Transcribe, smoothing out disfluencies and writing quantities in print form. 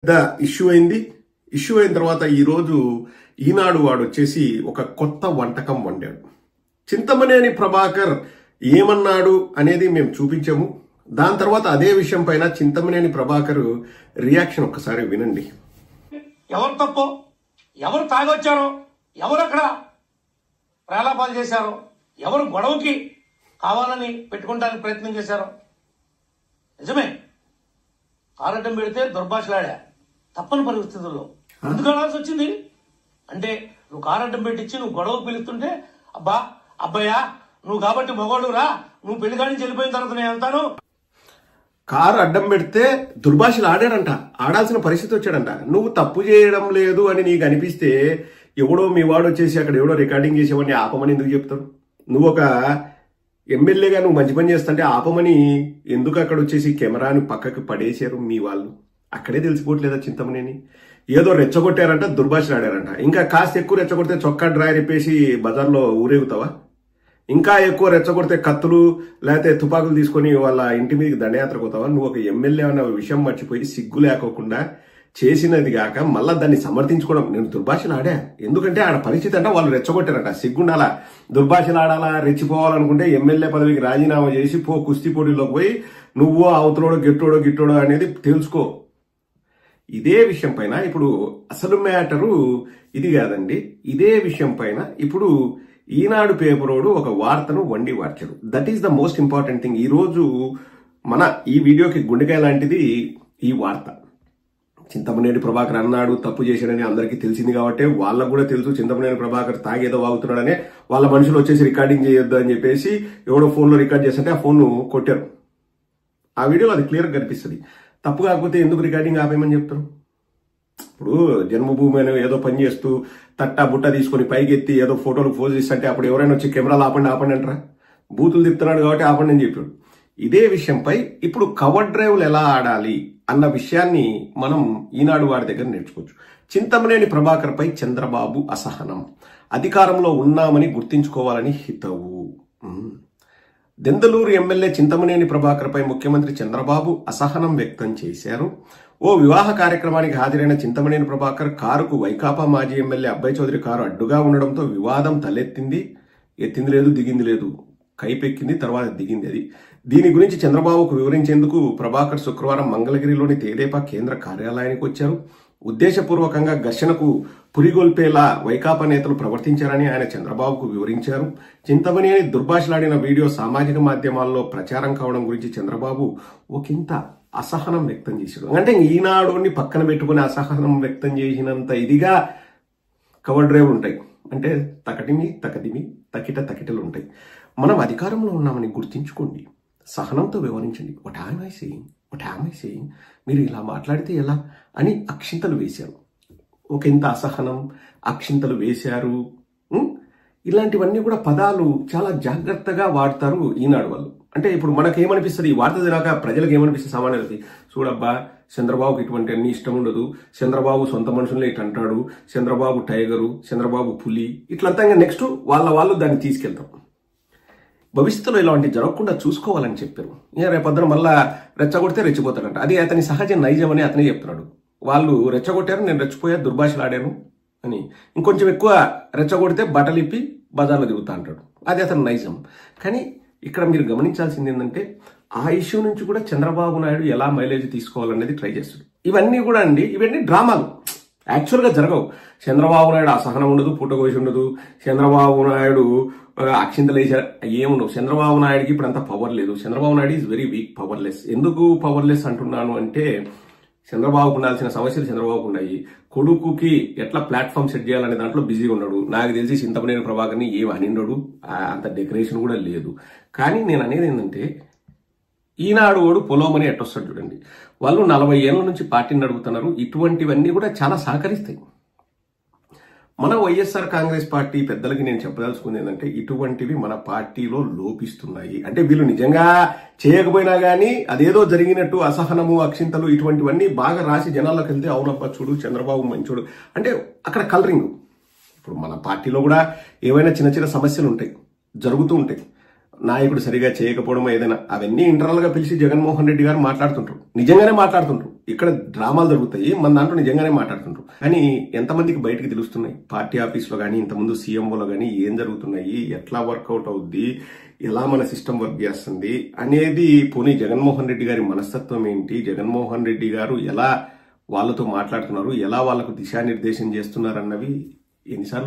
పెద్ద ఇష్యూ అయింది. ఇష్యూ అయిన తర్వాత ఈరోజు ఈనాడు వాడు వచ్చేసి ఒక కొత్త వంటకం వండాడు. చింతమనేని ప్రభాకర్ ఏమన్నాడు అనేది మేము చూపించాము. దాని తర్వాత అదే విషయం పైన చింతమనేని ప్రభాకర్ రియాక్షన్ ఒక్కసారి వినండి. ఎవరు తప్పు, ఎవరు తాగొచ్చారో, ఎవరు అక్కడ ప్రలాపాలు చేశారో, ఎవరు గొడవకి కావాలని పెట్టుకోవడానికి ప్రయత్నం చేశారో నిజమే. కారటం పెడితే దుర్భాషలాడా తప్పని పరిస్థితుల్లో ఎందుకు అనాల్సి వచ్చింది అంటే, నువ్వు కారటం పెట్టించి నువ్వు గొడవకు పిలుస్తుంటే అబ్బాయా నువ్వు కాబట్టి మగవాడు రా, నువ్వు పెళ్లి కాడి వెళ్ళిపోయిన తర్వాత నేను వెళ్తాను. కారు అడ్డం పెడితే దుర్భాషలు ఆడాడంట, ఆడాల్సిన పరిస్థితి వచ్చాడంట. నువ్వు తప్పు చేయడం లేదు అని నీకు అనిపిస్తే ఎవడో మీ వాడు వచ్చేసి అక్కడ ఎవడో రికార్డింగ్ చేసేవాడిని ఆపమని ఎందుకు చెప్తారు? నువ్వు ఒక ఎమ్మెల్యేగా నువ్వు మంచి పని చేస్తుంటే ఆపమని ఎందుకు అక్కడ వచ్చేసి కెమెరాని పక్కకి పడేశారు మీ వాళ్ళు? అక్కడే తెలిసిపోవట్లేదా చింతమనేని? ఏదో రెచ్చగొట్టారంట, దుర్భాషలు ఆడారంట. ఇంకా కాస్త ఎక్కువ రెచ్చగొడితే చొక్కా డ్రాయర్ ఇప్పేసి బజార్లో ఊరేగుతావా? ఇంకా ఎక్కువ రెచ్చగొడితే కత్తులు లేకపోతే తుపాకులు తీసుకొని వాళ్ళ ఇంటి మీదకి దండయాత్రకు పోతావా? నువ్వు ఒక ఎమ్మెల్యే అన్న విషయం మర్చిపోయి సిగ్గు లేకోకుండా చేసినది కాక మళ్ళా దాన్ని సమర్థించుకోవడం. నేను దుర్భాషలు ఆడా ఎందుకంటే ఆడ పరిస్థితి అంటే వాళ్ళు రెచ్చగొట్టారంట. సిగ్గుండాలా? దుర్భాషలు ఆడాలా, రెచ్చిపోవాలనుకుంటే ఎమ్మెల్యే పదవికి రాజీనామా చేసి పో, కుస్తీ పోటీలోకి పోయి నువ్వు అవతలోడో గిట్టోడో అనేది తెలుసుకో. ఇదే విషయం పైన ఇప్పుడు అసలు మ్యాటరు ఇది కాదండి. ఇదే విషయం పైన ఇప్పుడు ఈనాడు పేపరోడు ఒక వార్తను వండి వార్చాడు. That is the most important thing. ఈ రోజు మన ఈ వీడియోకి గుండెకాయ లాంటిది ఈ వార్త. చింతమనేని ప్రభాకర్ అన్నాడు, తప్పు చేశాడని అందరికీ తెలిసింది కాబట్టి వాళ్ళకు కూడా తెలుసు చింతమనేని ప్రభాకర్ తాగేదో వాగుతున్నాడనే. వాళ్ళ మనుషులు వచ్చేసి రికార్డింగ్ చేయొద్దు అని చెప్పేసి ఎవడో ఫోన్లో రికార్డ్ చేస్తుంటే ఆ ఫోన్ కొట్టారు. ఆ వీడియోలో అది క్లియర్గా కనిపిస్తుంది. తప్పు కాకపోతే ఎందుకు రికార్డింగ్ ఆపేయమని చెప్తారు? ఇప్పుడు జన్మభూమి అని ఏదో పని చేస్తూ తట్టా బుట్ట తీసుకొని పైకి ఎత్తి ఏదో ఫోటోలు పోజ్ ఇస్తుంటే అప్పుడు ఎవరైనా వచ్చి కెమెరాలు ఆపండి అంటారా? బూతులు తిప్పుతున్నాడు కాబట్టి ఆపండి అని చెప్పాడు. ఇదే విషయంపై ఇప్పుడు కవర్ డ్రైవ్లు ఎలా ఆడాలి అన్న విషయాన్ని మనం ఈనాడు వాడి దగ్గర నేర్చుకోవచ్చు. చింతమనేని ప్రభాకర్ పై చంద్రబాబు అసహనం, అధికారంలో ఉన్నామని గుర్తించుకోవాలని హితవు. దెందలూరు ఎమ్మెల్యే చింతమనేని ప్రభాకర్ పై ముఖ్యమంత్రి చంద్రబాబు అసహనం వ్యక్తం చేశారు. ఓ వివాహ కార్యక్రమానికి హాజరైన చింతమనేని ప్రభాకర్ కారుకు వైకాపా మాజీ ఎమ్మెల్యే అబ్బాయి చౌదరి కారు అడ్డుగా ఉండడంతో వివాదం తలెత్తింది. ఎత్తింది లేదు, దిగింది లేదు, కైపెక్కింది, తర్వాత దిగింది. అది దీని గురించి చంద్రబాబుకు వివరించేందుకు ప్రభాకర్ శుక్రవారం మంగళగిరిలోని తెదేపా కేంద్ర కార్యాలయానికి వచ్చారు. ఉద్దేశపూర్వకంగా ఘర్షణకు పురిగొల్పేలా వైకాపా నేతలు ప్రవర్తించారని ఆయన చంద్రబాబుకు వివరించారు. చింతమనేని దుర్భాషలాడిన వీడియో సామాజిక మాధ్యమాల్లో ప్రచారం కావడం గురించి చంద్రబాబు ఒకంత అసహనం వ్యక్తం చేశాడు. అంటే ఈనాడుని పక్కన పెట్టుకుని అసహనం వ్యక్తం చేసినంత ఇదిగా కవర్ డ్రైవ్ ఉంటాయి. అంటే తకటిమి తకిటలు ఉంటాయి. మనం అధికారంలో ఉన్నామని గుర్తించుకోండి, సహనంతో వ్యవహరించండి. వాట్ యామ్ ఐ సేయింగ్, మీరు ఇలా మాట్లాడితే ఎలా అని అక్షింతలు వేశారు. ఒకంత అసహనం, అక్షింతలు వేశారు. ఇలాంటివన్నీ కూడా పదాలు చాలా జాగ్రత్తగా వాడతారు ఈనాడు వాళ్ళు. అంటే ఇప్పుడు మనకేమనిపిస్తుంది, ఈ వార్త తినాక ప్రజలకు ఏమనిపిస్తుంది? సామాన్యులకి, చూడబ్బా చంద్రబాబుకి ఇటువంటి అన్ని ఇష్టం ఉండదు, చంద్రబాబు సొంత మనుషులే ఇటు అంటాడు, చంద్రబాబు టైగరు, చంద్రబాబు పులి, ఇట్లంతా ఇంకా నెక్స్ట్ వాళ్ళు దాన్ని తీసుకెళ్తాం. భవిష్యత్తులో ఇలాంటి జరగకుండా చూసుకోవాలని చెప్పారు. రేపొద్దున మళ్ళా రెచ్చగొడితే రెచ్చిపోతాడంట. అది అతని సహజ నైజం అని అతనే చెప్తున్నాడు. వాళ్ళు రెచ్చగొట్టారు, నేను రెచ్చిపోయా, దుర్భాషలు ఆడాను అని. ఇంకొంచెం ఎక్కువ రెచ్చగొడితే బట్టలిప్పి బజార్లో తిరుగుతా అంటాడు. అది అతని నైజం. కానీ ఇక్కడ మీరు గమనించాల్సింది ఏంటంటే, ఆ ఇష్యూ నుంచి కూడా చంద్రబాబు నాయుడు ఎలా మైలేజ్ తీసుకోవాలనేది ట్రై చేస్తాడు. ఇవన్నీ కూడా అండి, ఇవన్నీ డ్రామాలు, యాక్చువల్గా జరగవు. చంద్రబాబు నాయుడు అసహనం ఉండదు, పుట్టగోసి ఉండదు, చంద్రబాబు నాయుడు అక్షింతలేసా ఏముండవు. చంద్రబాబు నాయుడికి ఇప్పుడు అంత పవర్ లేదు. Chandrababu Naidu is very weak, powerless. ఎందుకు పవర్లెస్ అంటున్నాను అంటే, చంద్రబాబుకు ఉండాల్సిన సమస్యలు చంద్రబాబుకు ఉన్నాయి. కొడుకుకి ఎట్లా ప్లాట్ఫామ్ సెట్ చేయాలనే దాంట్లో బిజీగా ఉన్నాడు. నాకు తెలిసి చింతమనేని ప్రభాకర్ని ఏం అనిండడు, అంత డెకరేషన్ కూడా లేదు. కానీ నేను అనేది ఏంటంటే, ఈనాడు వాడు పొలోమని ఎట్టొస్తాడు చూడండి. వాళ్ళు 40 ఏళ్ల నుంచి పార్టీని నడుపుతున్నారు. ఇటువంటివన్నీ కూడా చాలా సహకరిస్తాయి. మన వైఎస్ఆర్ కాంగ్రెస్ పార్టీ పెద్దలకి నేను చెప్పదలుచుకుంది ఏంటంటే, ఇటువంటివి మన పార్టీలో లోపిస్తున్నాయి. అంటే వీళ్ళు నిజంగా చేయకపోయినా కానీ అదేదో జరిగినట్టు అసహనము, అక్షింతలు ఇటువంటివన్నీ బాగా రాసి జనాల్లోకి వెళ్తే అవునబ్బా చూడు చంద్రబాబు మంచోడు అంటే అక్కడ కలరింగ్. ఇప్పుడు మన పార్టీలో కూడా ఏవైనా చిన్న చిన్న సమస్యలు ఉంటాయి, జరుగుతూ ఉంటాయి. నాయకుడు సరిగా చేయకపోవడం ఏదైనా అవన్నీ ఇంటర్నల్ గా పిలిచి జగన్మోహన్ రెడ్డి గారు మాట్లాడుతుంటారు, నిజంగానే మాట్లాడుతుంటారు. ఇక్కడ డ్రామాలు జరుగుతాయి, మన దాంట్లో నిజంగానే మాట్లాడుతుంటారు. కానీ ఎంతమందికి బయటకు తెలుస్తున్నాయి? పార్టీ ఆఫీస్లో కానీ ఇంతకుముందు సీఎంఓలో కానీ ఏం జరుగుతున్నాయి, ఎట్లా వర్కౌట్ అవుద్ది, ఎలా మన సిస్టమ్ వర్క్ చేస్తుంది అనేది, పోనీ జగన్మోహన్ రెడ్డి గారి మనస్తత్వం ఏంటి, జగన్మోహన్ రెడ్డి గారు ఎలా వాళ్ళతో మాట్లాడుతున్నారు, ఎలా వాళ్ళకు దిశానిర్దేశం చేస్తున్నారు అన్నవి ఎన్నిసార్లు